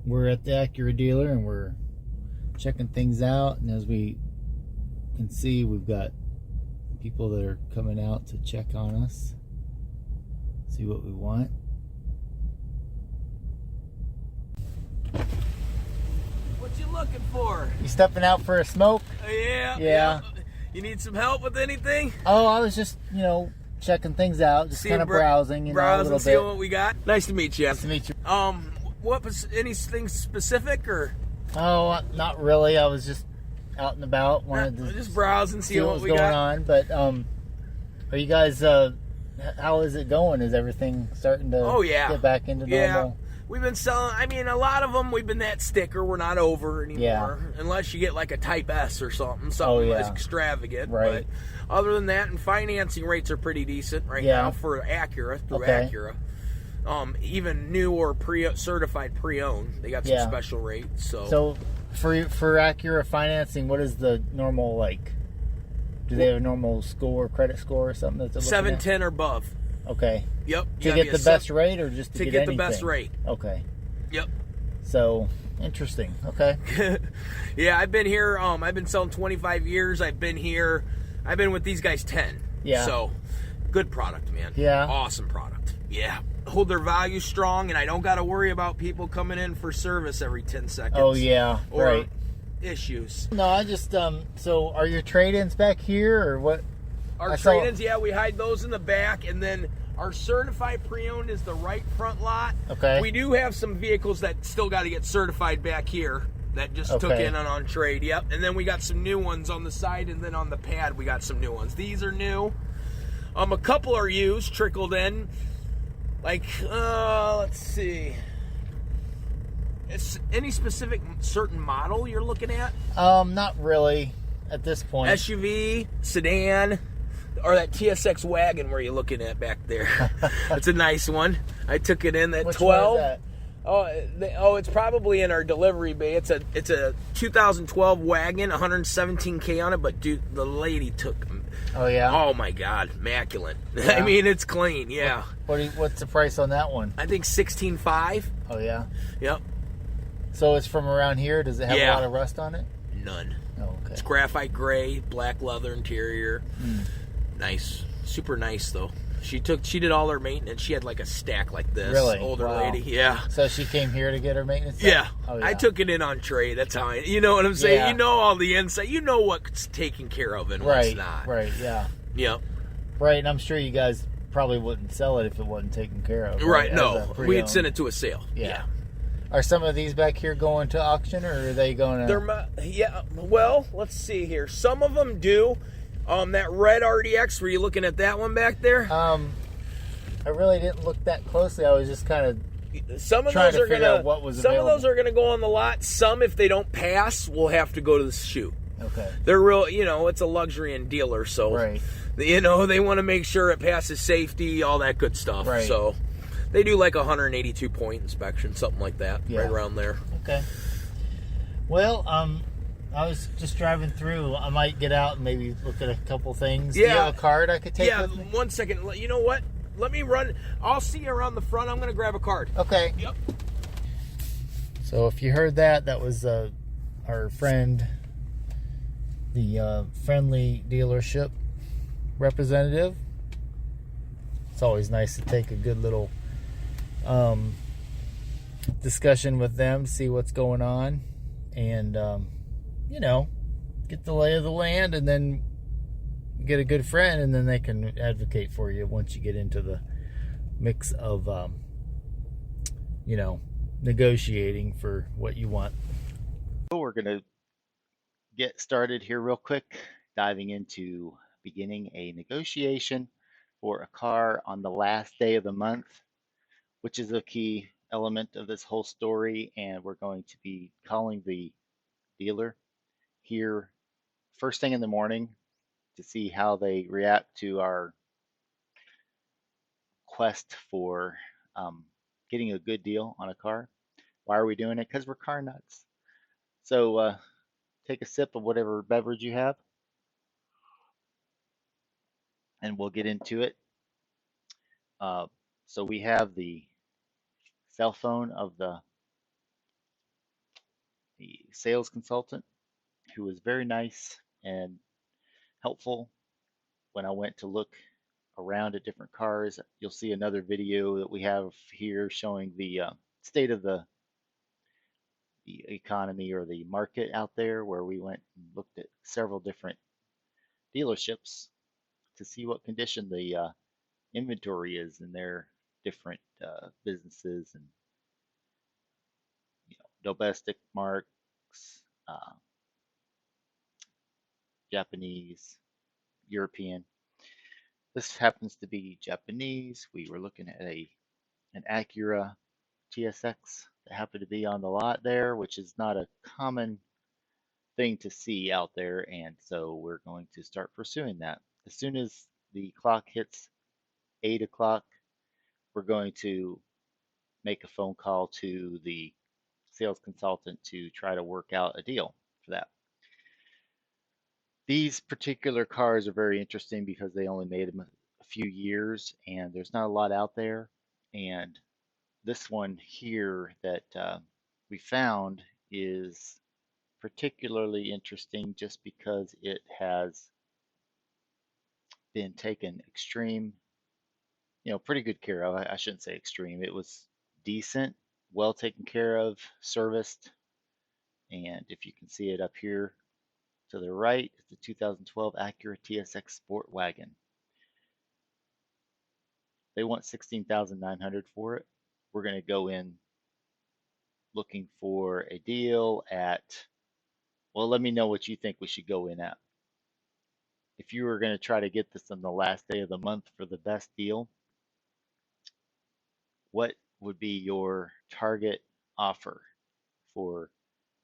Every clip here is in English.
We're at the Acura dealer and we're checking things out, and as we can see, we've got people that are coming out to check on us, see what we want. What you looking for? You stepping out for a smoke? Yeah. You need some help with anything? Oh, I was just, checking things out, just kind of browsing, a little seeing bit. what we got. Nice to meet you. Nice to meet you. What was anything specific or? Oh, not really. I was just out and about. Wanted to just browsing, see what was going on. But are you guys? How is it going? Is everything starting to get back into normal? We've been selling. I mean, a lot of them. We've been that sticker. We're not over anymore, unless you get like a Type S or something less extravagant. Right. But other than that, and financing rates are pretty decent right now for Acura through Acura. Even new or certified pre-owned, they got some special rates. So for Acura financing, what is the normal like? Do they have a normal score, credit score, or something that's 710 or above? Okay. Yep. To get the best rate, or just to get anything? The best rate. Okay. Yep. So interesting. Okay. Yeah, I've been here. I've been selling 25 years. I've been here. I've been with these guys 10. Yeah. So good product, man. Yeah. Awesome product. Yeah. Hold their value strong, and I don't got to worry about people coming in for service every 10 seconds. Oh yeah. Or issues. No, I just so are your trade-ins back here or what? Our trade-ins, we hide those in the back, and then our certified pre-owned is the right front lot. Okay. We do have some vehicles that still got to get certified back here that just took in on trade. Yep. And then we got some new ones on the side, and then on the pad we got some new ones. These are new. A couple are used, trickled in. Like, let's see. Is any specific certain model you're looking at? Not really at this point. SUV, sedan, or that TSX wagon where you're looking at back there. That's a nice one. I took it in at Which 12. One is that? It's probably in our delivery bay. It's a 2012 wagon, 117K on it, but dude, the lady took. Oh yeah. Oh my God, immaculate. Yeah. I mean, it's clean. Yeah. What's the price on that one? I think 16.5. Oh yeah. Yep. So it's from around here. Does it have a lot of rust on it? None. Oh, okay. It's graphite gray, black leather interior. Nice, super nice though. She did all her maintenance. She had like a stack like this. Really? Older Wow. lady. Yeah. So she came here to get her maintenance done? Yeah. Oh, yeah. I took it in on trade. That's how you know what I'm saying? Yeah. You know all the insight. You know what's taken care of and what's not. Right, yeah. Yep. Right, and I'm sure you guys probably wouldn't sell it if it wasn't taken care of. Right, no. We'd send it to a sale. Yeah. Are some of these back here going to auction, or are they going to... Well, let's see here. Some of them do. That red RDX, were you looking at that one back there? I really didn't look that closely. I was just kind of some of trying those to are figure gonna out what was some available. of those are gonna go on the lot. Some, if they don't pass, will have to go to the shoot. Okay. They're real, it's a luxury and dealer, so right. They want to make sure it passes safety, all that good stuff. Right. So they do like a 182 point inspection, something like that, right around there. Okay. Well, I was just driving through. I might get out and maybe look at a couple things. Yeah. Do you have a card I could take with me? 1 second. You know what? Let me run. I'll see you around the front. I'm going to grab a card. Okay. Yep. So if you heard that, that was our friend, the friendly dealership representative. It's always nice to take a good little discussion with them, see what's going on, and get the lay of the land, and then get a good friend, and then they can advocate for you once you get into the mix of negotiating for what you want. So we're gonna get started here real quick, diving into beginning a negotiation for a car on the last day of the month, which is a key element of this whole story. And we're going to be calling the dealer here first thing in the morning to see how they react to our quest for getting a good deal on a car. Why are we doing it? Because we're car nuts. So take a sip of whatever beverage you have, and we'll get into it. So we have the cell phone of the sales consultant who was very nice and helpful when I went to look around at different cars. You'll see another video that we have here showing the state of the economy or the market out there, where we went and looked at several different dealerships to see what condition the inventory is in their different businesses and domestic marks, uh, Japanese, European. This happens to be Japanese. We were looking at an Acura TSX that happened to be on the lot there, which is not a common thing to see out there, and so we're going to start pursuing that. As soon as the clock hits 8 o'clock, we're going to make a phone call to the sales consultant to try to work out a deal for that. These particular cars are very interesting because they only made them a few years and there's not a lot out there. And this one here that we found is particularly interesting just because it has been taken extreme, pretty good care of. I shouldn't say extreme. It was decent, well taken care of, serviced. And if you can see it up here to the right, it's the 2012 Acura TSX Sport Wagon. They want $16,900 for it. We're going to go in looking for a deal at, well, let me know what you think we should go in at. If you were going to try to get this on the last day of the month for the best deal, what would be your target offer for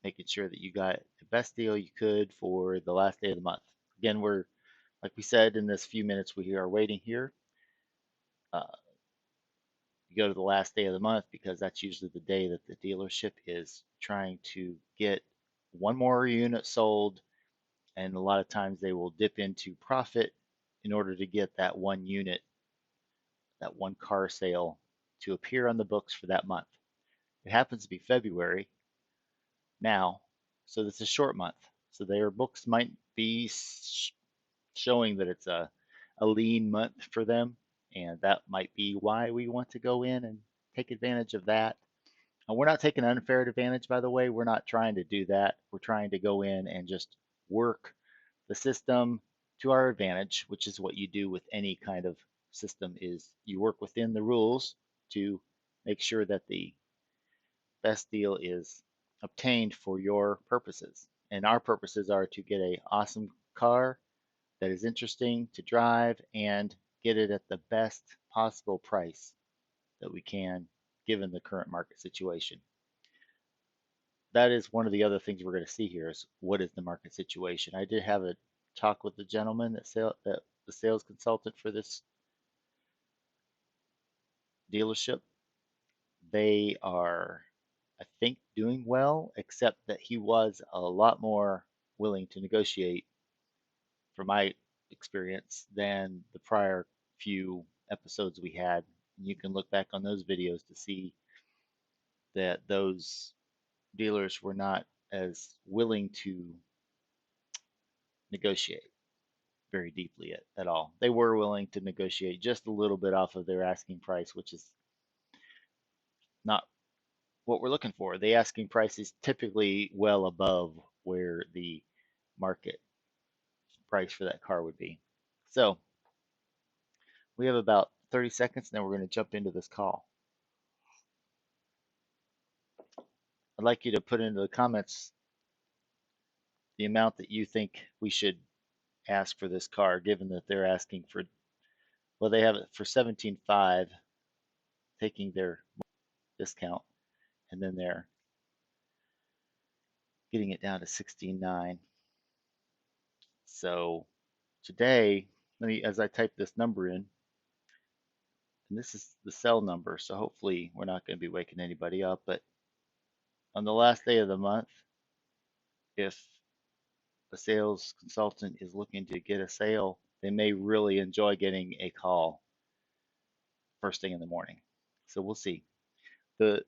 making sure that you got the best deal you could for the last day of the month? Again, we're, like we said, in this few minutes we are waiting here. You go to the last day of the month because that's usually the day that the dealership is trying to get one more unit sold, and a lot of times they will dip into profit in order to get that one unit, that one car sale to appear on the books for that month. It happens to be February now, so this is a short month. So their books might be showing that it's a lean month for them, and that might be why we want to go in and take advantage of that. And we're not taking unfair advantage, by the way. We're not trying to do that. We're trying to go in and just work the system to our advantage, which is what you do with any kind of system, is you work within the rules to make sure that the best deal is obtained for your purposes. And our purposes are to get a awesome car that is interesting to drive and get it at the best possible price that we can given the current market situation. That is one of the other things we're going to see here is what is the market situation. I did have a talk with the gentleman that the sales consultant for this dealership. They are, I think, doing well, except that he was a lot more willing to negotiate, from my experience, than the prior few episodes we had. And you can look back on those videos to see that those dealers were not as willing to negotiate very deeply at all. They were willing to negotiate just a little bit off of their asking price, which is not what we're looking for. The asking price is typically well above where the market price for that car would be. So we have about 30 seconds, and then we're going to jump into this call. I'd like you to put into the comments the amount that you think we should ask for this car, given that they're asking for, well, they have it for 17.5, taking their discount, and then they're getting it down to 16.9. So today, as I type this number in, and this is the cell number, so hopefully we're not going to be waking anybody up, but on the last day of the month, if a sales consultant is looking to get a sale, they may really enjoy getting a call first thing in the morning. So we'll see. The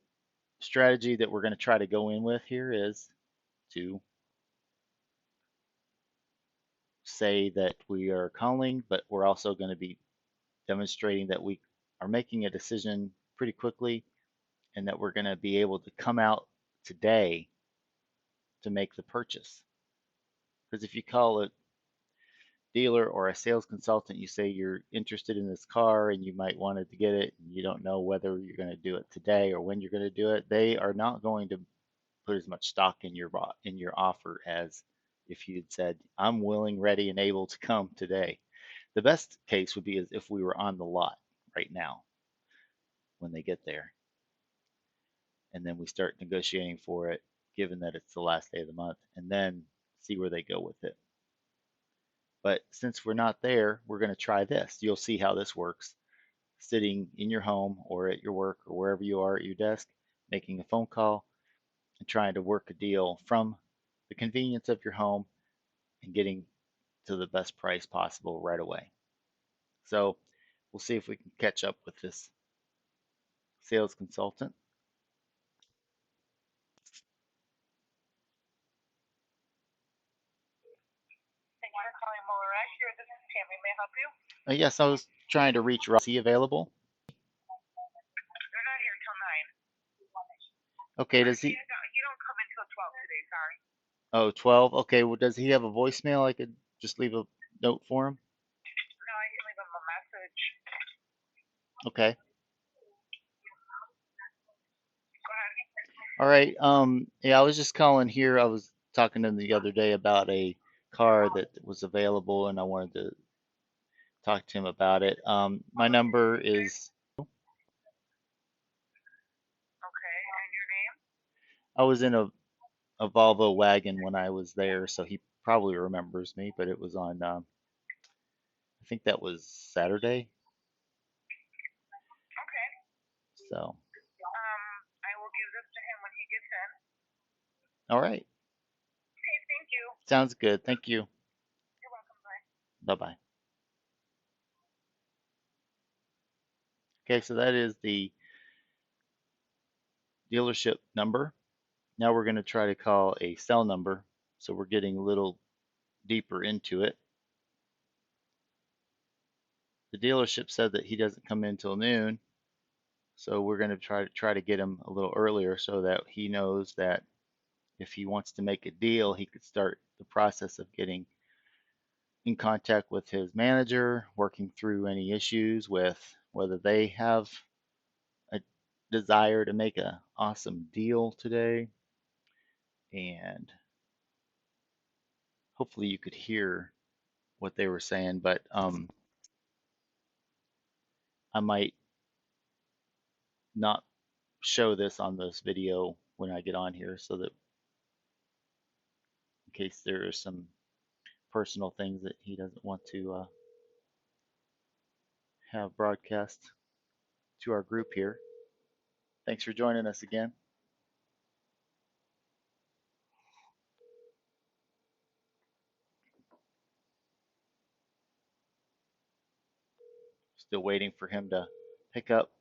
strategy that we're going to try to go in with here is to say that we are calling, but we're also going to be demonstrating that we are making a decision pretty quickly and that we're going to be able to come out today to make the purchase. Because if you call a dealer or a sales consultant, you say you're interested in this car and you might want to get it, and you don't know whether you're going to do it today or when you're going to do it, they are not going to put as much stock in your offer as if you'd said, I'm willing, ready, and able to come today. The best case would be as if we were on the lot right now when they get there, and then we start negotiating for it, given that it's the last day of the month, and then see where they go with it. But since we're not there, we're going to try this. You'll see how this works. Sitting in your home or at your work or wherever you are at your desk, making a phone call and trying to work a deal from the convenience of your home and getting to the best price possible right away. So we'll see if we can catch up with this sales consultant. Thank you for calling Muller here. This is Tammy. May I help you? Yes, I was trying to reach Rob. Is he available? They're not here till 9. Okay, does he? He don't come until 12 today, sorry. Oh, 12. Okay, well, does he have a voicemail? I could just leave a note for him. No, I can leave him a message. Okay. Go ahead. All right. Yeah, I was just calling here. I was talking to him the other day about a car that was available, and I wanted to talk to him about it. My number is. Okay, and your name? I was in a Volvo wagon when I was there, so he probably remembers me. But it was on. I think that was Saturday. Okay. So. I will give this to him when he gets in. All right. Okay, thank you. Sounds good. Thank you. You're welcome. Bye. Bye bye. Okay, so that is the dealership number. Now we're going to try to call a cell number. So we're getting a little deeper into it. The dealership said that he doesn't come in till noon. So we're going to try to get him a little earlier so that he knows that if he wants to make a deal, he could start the process of getting in contact with his manager, working through any issues with whether they have a desire to make an awesome deal today. And hopefully you could hear what they were saying, but I might not show this on this video when I get on here so that in case there are some personal things that he doesn't want to have broadcast to our group here. Thanks for joining us again. Still waiting for him to pick up.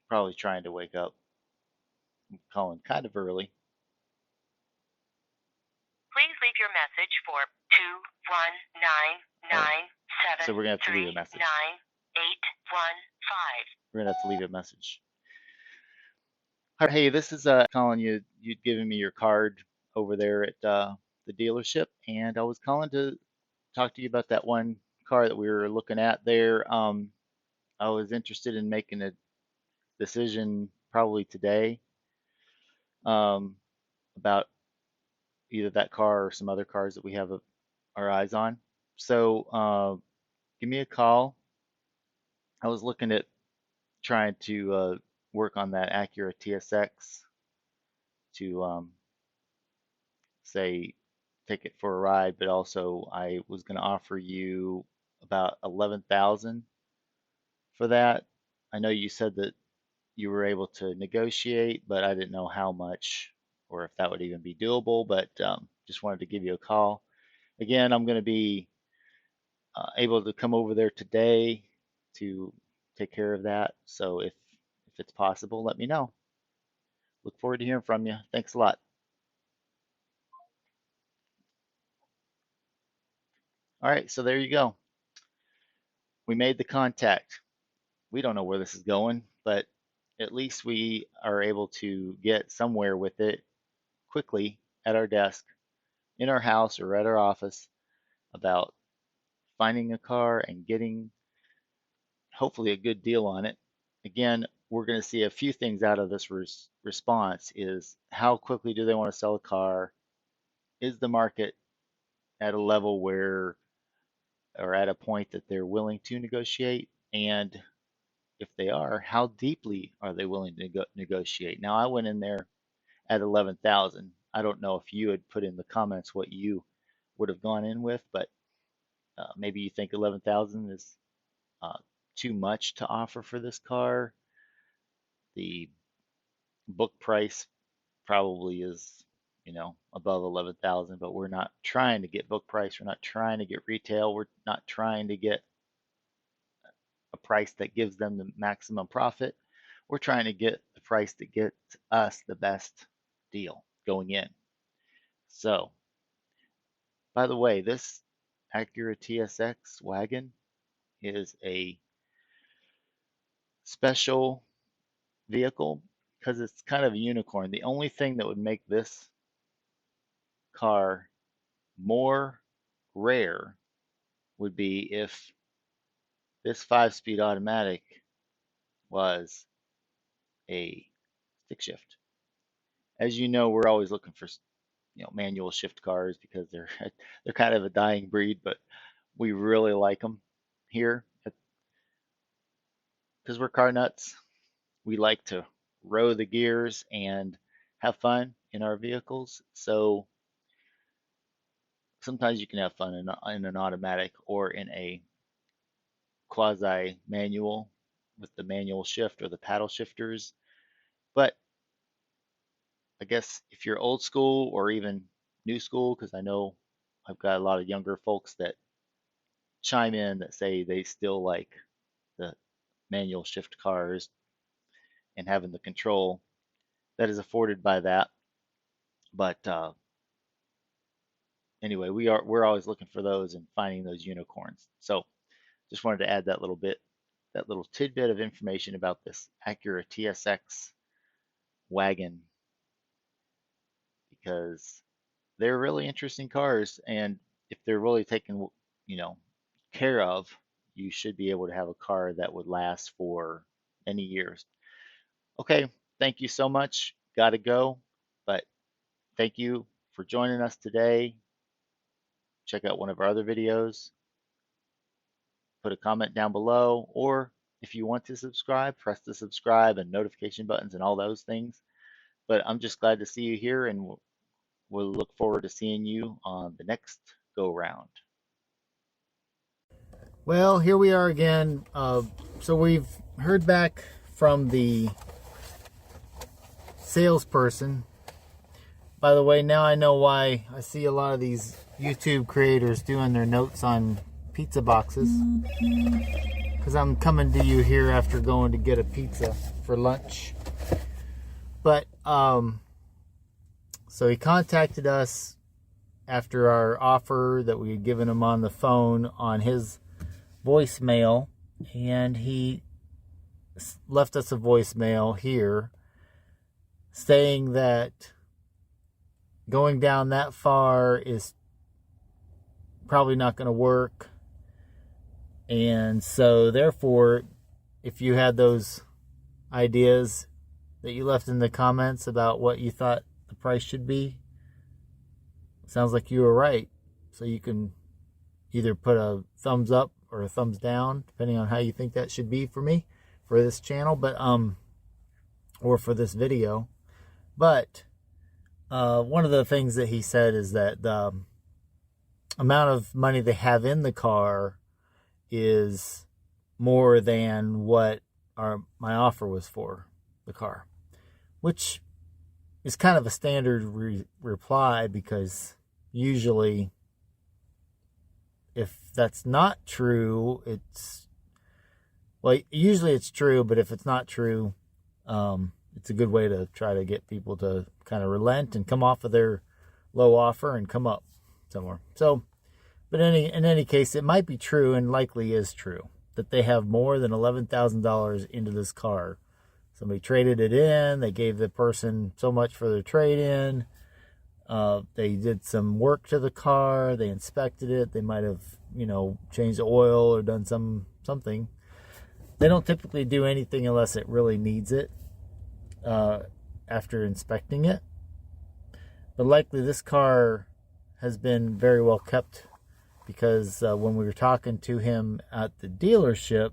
Probably trying to wake up. I'm calling kind of early. Please leave your message for 21997. So we're gonna have to leave a message. 9815. We're gonna have to leave a message. Hey, this is calling you. You'd given me your card over there at the dealership, and I was calling to talk to you about that one car that we were looking at there. I was interested in making a decision probably today about either that car or some other cars that we have our eyes on. So give me a call. I was looking at trying to work on that Acura TSX to say take it for a ride, but also I was going to offer you about 11,000 for that. I know you said that you were able to negotiate, but I didn't know how much or if that would even be doable, but just wanted to give you a call. Again, I'm going to be able to come over there today to take care of that. So if it's possible, let me know. Look forward to hearing from you. Thanks a lot. All right, so there you go. We made the contact. We don't know where this is going, but at least we are able to get somewhere with it quickly at our desk, in our house, or at our office about finding a car and getting hopefully a good deal on it. Again, we're going to see a few things out of this response is how quickly do they want to sell a car? Is the market at a level where, or at a point that they're willing to negotiate? And if they are, how deeply are they willing to negotiate? Now, I went in there at 11,000. I don't know if you had put in the comments what you would have gone in with, but maybe you think 11,000 is too much to offer for this car. The book price probably is, above 11,000, but we're not trying to get book price. We're not trying to get retail. We're not trying to get a price that gives them the maximum profit. We're trying to get the price that gets us the best deal going in. So, by the way, this Acura TSX wagon is a special vehicle because it's kind of a unicorn. The only thing that would make this car more rare would be if this 5-speed automatic was a stick shift. As you know, we're always looking for manual shift cars because they're they're kind of a dying breed, but we really like them here because we're car nuts. We like to row the gears and have fun in our vehicles. So sometimes you can have fun in an automatic or in a quasi manual with the manual shift or the paddle shifters. But I guess if you're old school or even new school, because I know I've got a lot of younger folks that chime in that say they still like the manual shift cars and having the control that is afforded by that. But anyway, we're always looking for those and finding those unicorns. So just wanted to add that little tidbit of information about this Acura TSX wagon because they're really interesting cars, and if they're really taken, care of, you should be able to have a car that would last for many years. Okay, thank you so much. Gotta go, but thank you for joining us today. Check out one of our other videos. Put a comment down below, or if you want to subscribe, press the subscribe and notification buttons and all those things. But I'm just glad to see you here, and we'll look forward to seeing you on the next go round. Well, here we are again. So we've heard back from the salesperson. By the way, now I know why I see a lot of these YouTube creators doing their notes on pizza boxes. Because I'm coming to you here after going to get a pizza for lunch. But, so he contacted us after our offer that we had given him on the phone on his voicemail, and he left us a voicemail here saying that going down that far is probably not going to work, and so therefore, if you had those ideas that you left in the comments about what you thought the price should be, sounds like you were right. So you can either put a thumbs up or a thumbs down, depending on how you think that should be for me, for this channel, but or for this video. But one of the things that he said is that the amount of money they have in the car is more than what my offer was for the car, which is kind of a standard reply, because usually if that's not true, usually it's true, but if it's not true, It's a good way to try to get people to kind of relent and come off of their low offer and come up somewhere. So, but in any case, it might be true and likely is true that they have more than $11,000 into this car. Somebody traded it in. They gave the person so much for their trade-in. They did some work to the car. They inspected it. They might have, changed the oil or done something. They don't typically do anything unless it really needs it after inspecting it. But likely this car has been very well kept, because when we were talking to him at the dealership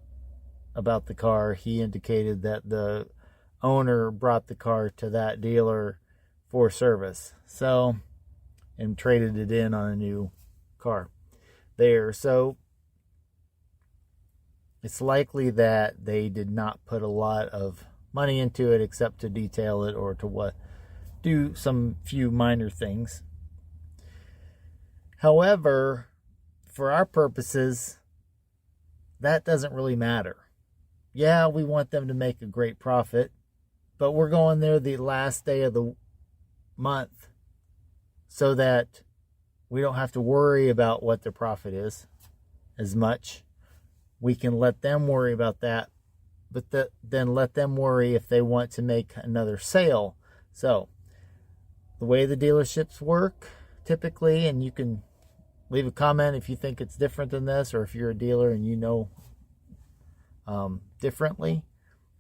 about the car, he indicated that the owner brought the car to that dealer for service, and traded it in on a new car there. So it's likely that they did not put a lot of money into it except to detail it or to do some few minor things. However, for our purposes, that doesn't really matter. Yeah, we want them to make a great profit, but we're going there the last day of the month so that we don't have to worry about what their profit is as much. We can let them worry about that, but then let them worry if they want to make another sale. So the way the dealerships work typically, and you can leave a comment if you think it's different than this, or if you're a dealer and differently.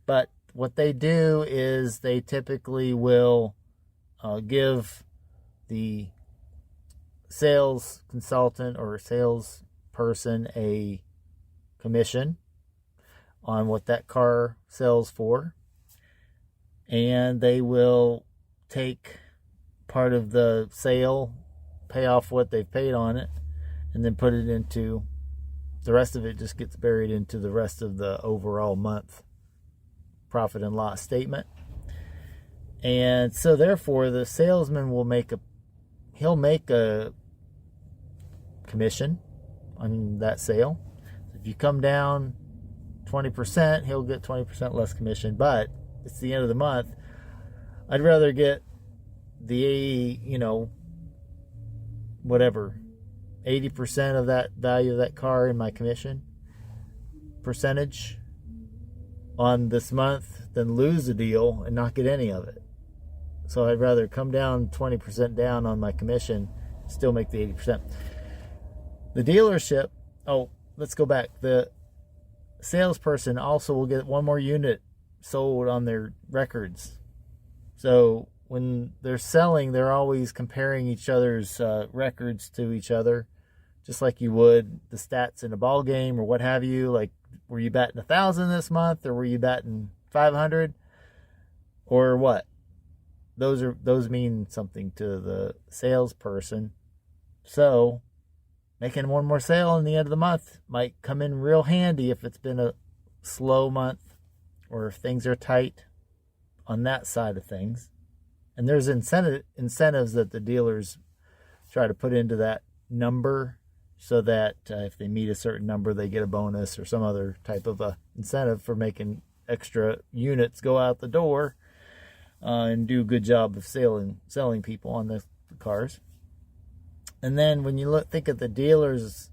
But what they do is they typically will give the sales consultant or sales person a commission on what that car sells for, and they will take part of the sale, pay off what they've paid on it, and then put it into the rest of it. Just gets buried into the rest of the overall month profit and loss statement. And so therefore the salesman will make a commission on that sale. If you come down 20%, he'll get 20% less commission, but it's the end of the month. I'd rather get the 80% of that value of that car in my commission percentage on this month than lose the deal and not get any of it. So I'd rather come down 20% down on my commission, still make the 80%. The dealership, let's go back. The salesperson also will get one more unit sold on their records. So when they're selling, they're always comparing each other's records to each other, just like you would the stats in a ball game or what have you. Like, were you batting 1,000 this month, or were you batting 500, or what? Those mean something to the salesperson. So making one more sale in the end of the month might come in real handy if it's been a slow month or if things are tight on that side of things. And there's incentives that the dealers try to put into that number so that if they meet a certain number, they get a bonus or some other type of a incentive for making extra units go out the door and do a good job of selling people on the cars. And then when you think of the dealer's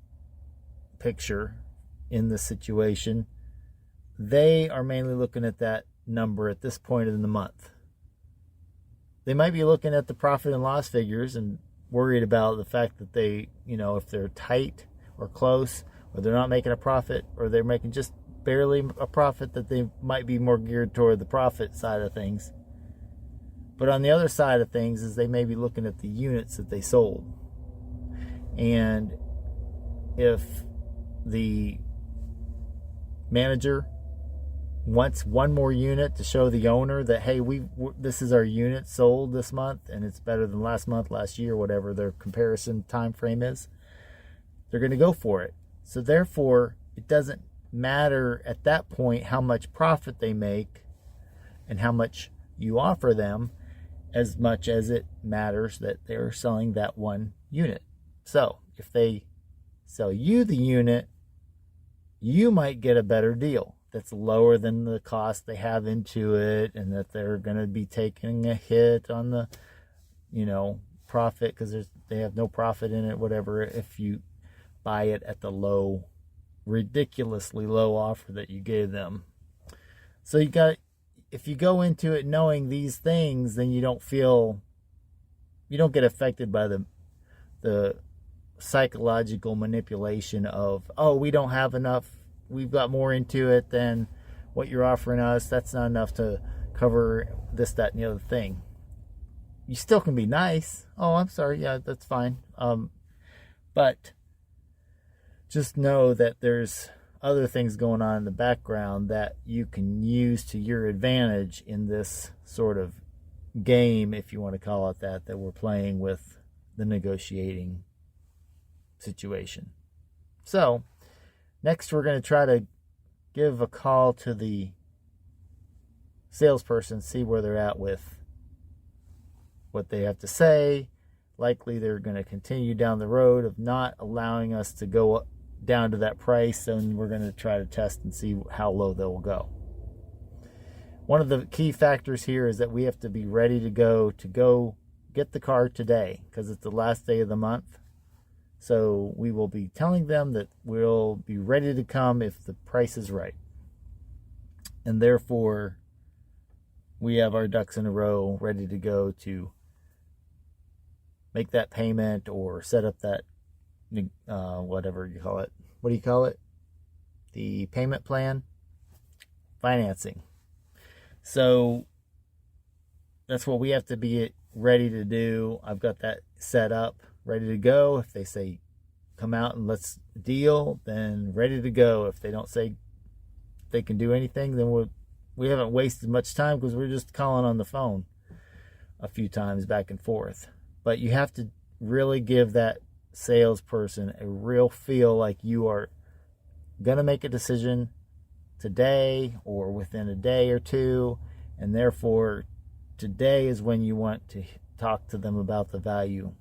picture in the situation, they are mainly looking at that number at this point in the month. They might be looking at the profit and loss figures and worried about the fact that they, if they're tight or close, or they're not making a profit, or they're making just barely a profit, that they might be more geared toward the profit side of things. But on the other side of things is they may be looking at the units that they sold. And if the manager wants one more unit to show the owner that, hey, this is our unit sold this month and it's better than last month, last year, whatever their comparison time frame is, they're going to go for it. So therefore, it doesn't matter at that point how much profit they make and how much you offer them, as much as it matters that they're selling that one unit. So if they sell you the unit, you might get a better deal. that's lower than the cost they have into it, and that they're going to be taking a hit on the, profit, because they have no profit in it, whatever, if you buy it at the low, ridiculously low offer that you gave them. So if you go into it knowing these things, then you don't get affected by the psychological manipulation of, oh, we don't have enough, we've got more into it than what you're offering us, that's not enough to cover this, that, and the other thing. You still can be nice. Oh, I'm sorry, yeah, that's fine. But just know that there's other things going on in the background that you can use to your advantage in this sort of game, if you want to call it that we're playing with the negotiating situation. So next we're going to try to give a call to the salesperson, see where they're at with what they have to say. Likely they're going to continue down the road of not allowing us to go down to that price, and we're going to try to test and see how low they'll go. One of the key factors here is that we have to be ready to go get the car today, because it's the last day of the month. So we will be telling them that we'll be ready to come if the price is right. And therefore, we have our ducks in a row ready to go to make that payment or set up that, whatever you call it. What do you call it? The payment plan? Financing. So that's what we have to be ready to do. I've got that set up, ready to go. If they say, come out and let's deal, then ready to go. If they don't say they can do anything, then we haven't wasted much time, because we're just calling on the phone a few times back and forth. But you have to really give that salesperson a real feel like you are going to make a decision today or within a day or two, and therefore today is when you want to talk to them about the value.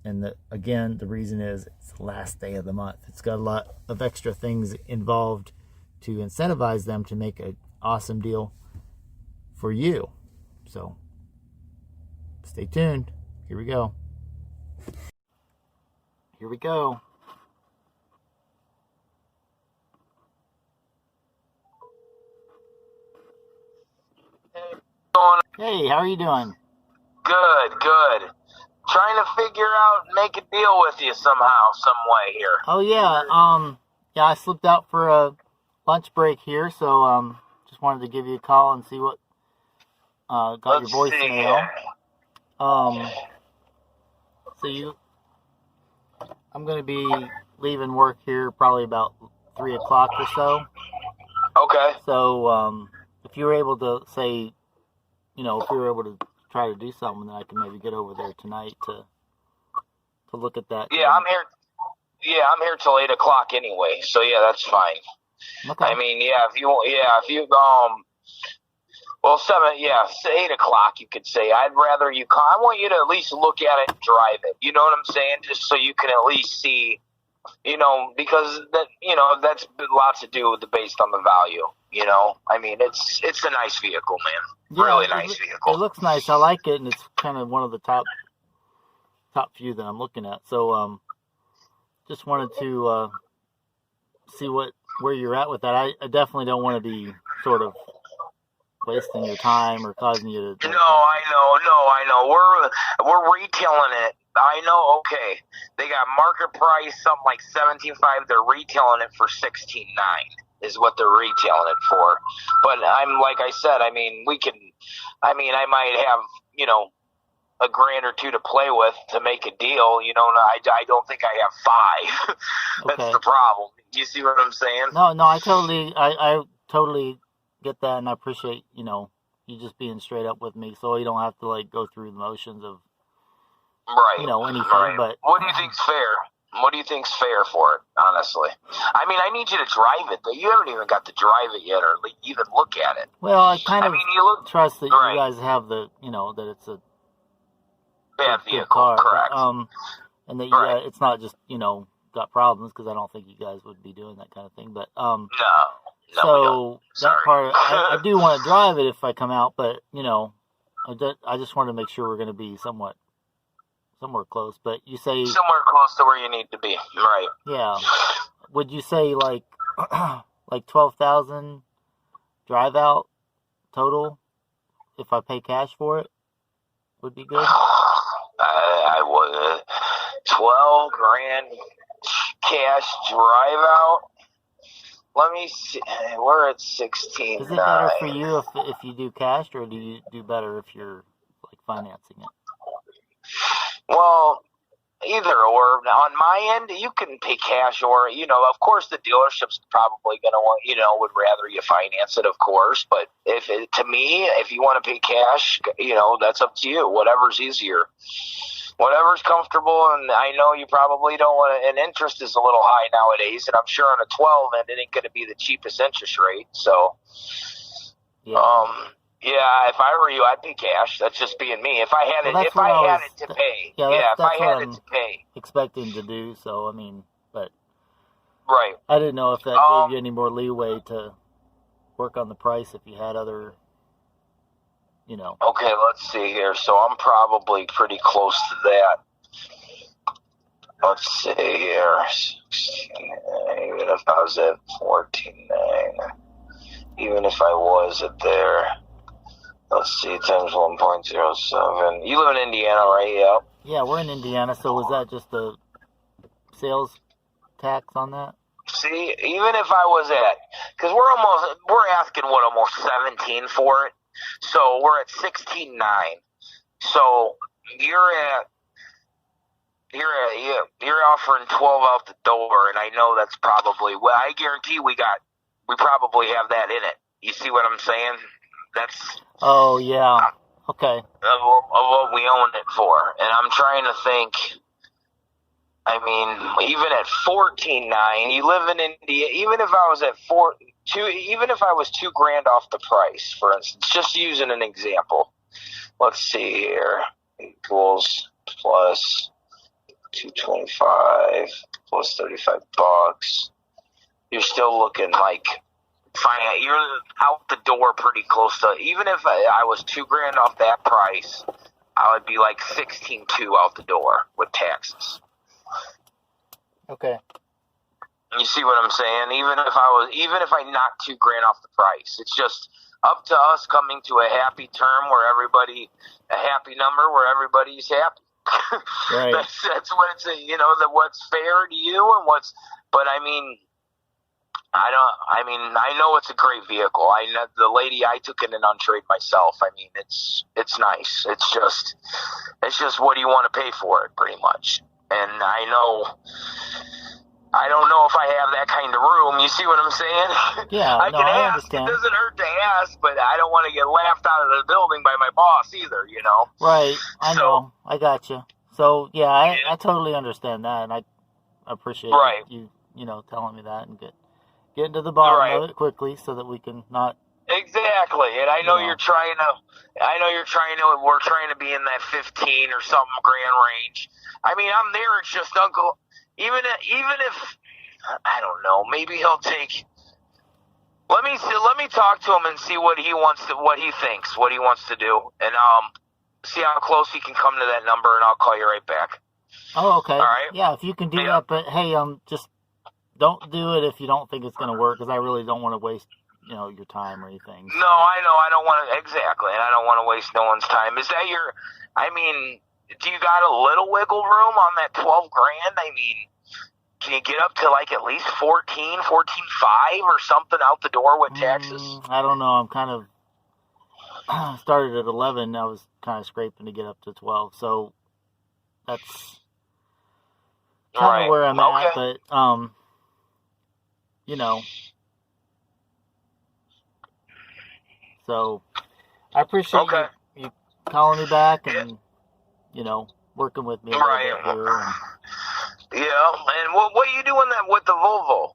And again, the reason is it's the last day of the month. It's got a lot of extra things involved to incentivize them to make an awesome deal for you. So stay tuned. Here we go. Here we go. Hey, how are you doing? Good. Trying to figure out, make a deal with you somehow, some way here. Oh yeah, yeah, I slipped out for a lunch break here, so just wanted to give you a call and see what got Let's your voicemail. I'm going to be leaving work here probably about 3 o'clock or so. Okay. So if you were able to say, if you were able to try to do something, then I can maybe get over there tonight to look at that. Yeah, I'm here. Yeah, I'm here till 8 o'clock anyway. So yeah, that's fine. Okay. I mean, well, 8 o'clock, you could say. I'd rather you call. I want you to at least look at it and drive it. You know what I'm saying? Just so you can at least see, because that's lots to do with based on the value. I mean, it's a nice vehicle, man. Yeah, really nice vehicle. It looks nice. I like it, and it's kind of one of the top few that I'm looking at. So, just wanted to see where you're at with that. I definitely don't want to be sort of wasting your time or causing you to. No, I know. We're retailing it. I know. Okay, they got market price something like $17,500. They're retailing it for $16,900 is what they're retailing it for. But like I said, I mean, I might have a grand or two to play with to make a deal. I don't think I have 5. That's Okay. the problem. Do you see what I'm saying? No, I totally get that, and I appreciate you just being straight up with me, so you don't have to go through the motions of anything. Right. But What do you think's fair? What do you think's fair for it? Honestly, I mean, I need you to drive it. You haven't even got to drive it yet, or even look at it. well, I kind of you trust that right. you guys have the that it's a bad good vehicle, car, correct? and that Right. it's not just got problems because I don't think you guys would be doing that kind of thing. But No, so we don't. Sorry. that part, I do want to drive it if I come out, but I just want to make sure we're going to be somewhere close. But you say somewhere close to where you need to be, right? Yeah. Would you say like 12,000 drive out total if I pay cash for it would be good? I would 12 grand cash drive out. Let me see. We're at 16. Is it better for you if you do cash, or do you do better if you're like financing it? Well, either or. On my end, you can pay cash, or of course, the dealership's probably going to want, would rather you finance it, of course. But if you want to pay cash, that's up to you. Whatever's easier, whatever's comfortable. And I know you probably don't want to. And interest is a little high nowadays, and I'm sure on a 12 end, it ain't going to be the cheapest interest rate. So, yeah, if I were you, I'd pay cash. That's just being me. If I had it, if I had it to pay, if I had it to pay, expecting to do so. I mean, but right. I didn't know if that gave you any more leeway to work on the price if you had other, Okay, let's see here. So I'm probably pretty close to that. Let's see here. 16, even if I was at 14.9, even if I was at there. Let's see, times 1.07. You live in Indiana, right? Yeah. Yeah, we're in Indiana, so was that just the sales tax on that? See, even if I was because we're asking almost 17 for it, so we're at 16.9. So you're offering 12 out the door, and I know that's probably, I guarantee we probably have that in it. You see what I'm saying? That's okay. Of what we own it for. And I'm trying to think, I mean, even at 14.9, you live in India, even if I was at even if I was $2 grand off the price, for instance, just using an example. Let's see here. Equals plus 225 plus $35. You're still looking like you're out the door pretty close to, even if I was $2 grand off that price, I would be like 16.2 out the door with taxes. Okay. You see what I'm saying? Even if I knocked $2 grand off the price, it's just up to us coming to a happy term a happy number where everybody's happy. Right. That's what it's, what's fair to you and but I mean, I know it's a great vehicle. I know the lady, I took it in on trade myself. I mean, it's nice. It's just what do you want to pay for it, pretty much. And I don't know if I have that kind of room. You see what I'm saying? Yeah, I can ask. understand. It doesn't hurt to ask, but I don't want to get laughed out of the building by my boss either, Right. I know. I got you. So, yeah, I totally understand that, and I appreciate you telling me that and get to the bottom of it quickly so that we can not. Exactly, and I know we're trying to be in that 15 or something grand range. I mean, I'm there. It's just Uncle. Even if I don't know, maybe he'll take. Let me talk to him and see what he wants to do, and see how close he can come to that number, and I'll call you right back. Oh, okay. All right. Yeah, if you can do that, but hey, just don't do it if you don't think it's going to work, because I really don't want to waste your time or anything. So. No, I know. I don't want to exactly, and I don't want to waste no one's time. Is that your? I mean, do you got a little wiggle room on that 12 grand? I mean, can you get up to like at least 14.5 or something out the door with taxes? I don't know. I'm kind of started at 11. I was kind of scraping to get up to 12. So that's kind of where I'm at. But so I appreciate you calling me back and working with me a little bit here. Yeah, and what are you doing that with the Volvo?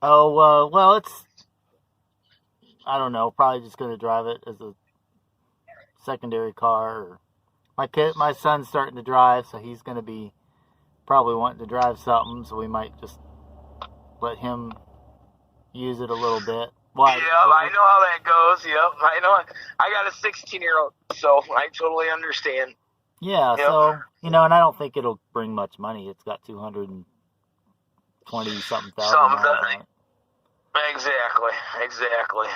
Oh, well, I don't know, probably just going to drive it as a secondary car. Or my son's starting to drive, so he's going to be probably wanting to drive something, so we might just let him use it a little bit. Yep, I know how that goes. Yep, I know. I got a 16-year-old, so I totally understand. Yeah, Yep. so, and I don't think it'll bring much money. It's got 220-something thousand miles on it. Exactly.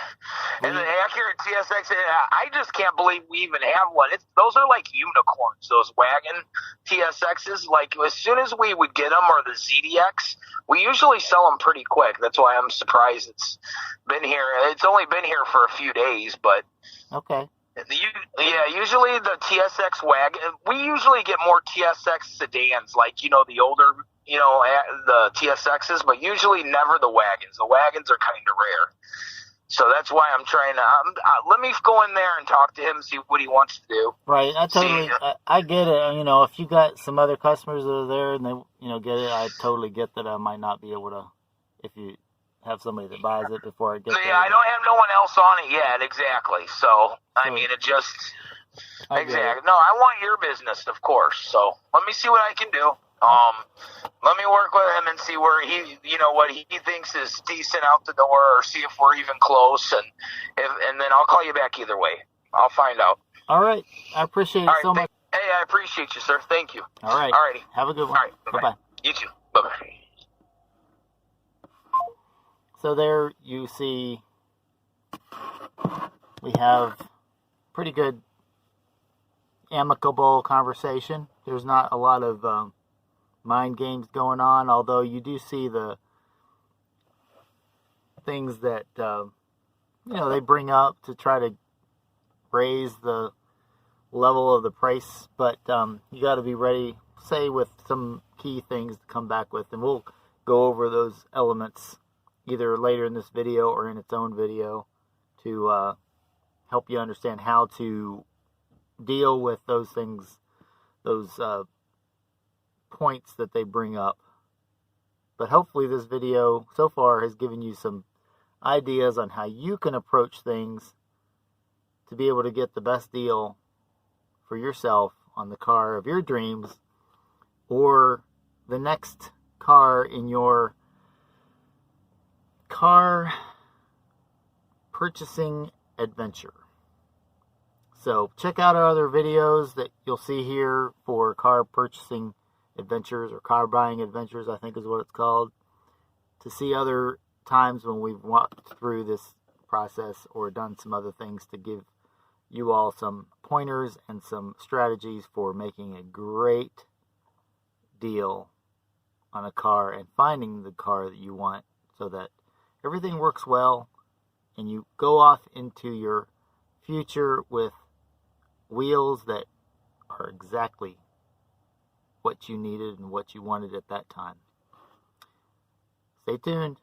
And the Acura TSX, I just can't believe we even have one. Those are like unicorns, those wagon TSXs. Like, as soon as we would get them, or the ZDX, we usually sell them pretty quick. That's why I'm surprised it's been here. It's only been here for a few days, but... Okay. Usually the TSX wagon, we usually get more TSX sedans, like, the older... the TSXs, but usually never the wagons. The wagons are kind of rare. So that's why I'm trying to, let me go in there and talk to him, see what he wants to do. Right. I get it. If you got some other customers that are there and they, get it, I totally get that I might not be able to, if you have somebody that buys it before I get there. Yeah, I don't have no one else on it yet, exactly. So, I mean, it just, exactly. No, I want your business, of course. So, let me see what I can do. Let me work with him and see where he, what he thinks is decent out the door, or see if we're even close, and then I'll call you back either way. I'll find out. All right. I appreciate it so much. Hey, I appreciate you, sir. Thank you. All right. All righty. Have a good one. All right. Bye-bye. You too. Bye-bye. So there you see we have pretty good amicable conversation. There's not a lot of mind games going on, although you do see the things that they bring up to try to raise the level of the price, but you got to be ready, say, with some key things to come back with, and we'll go over those elements either later in this video or in its own video to help you understand how to deal with those things, those points that they bring up. But hopefully this video so far has given you some ideas on how you can approach things to be able to get the best deal for yourself on the car of your dreams, or the next car in your car purchasing adventure. So check out our other videos that you'll see here for car purchasing adventures, or car buying adventures, I think is what it's called, to see other times when we've walked through this process or done some other things to give you all some pointers and some strategies for making a great deal on a car and finding the car that you want, so that everything works well and you go off into your future with wheels that are exactly what you needed and what you wanted at that time. Stay tuned.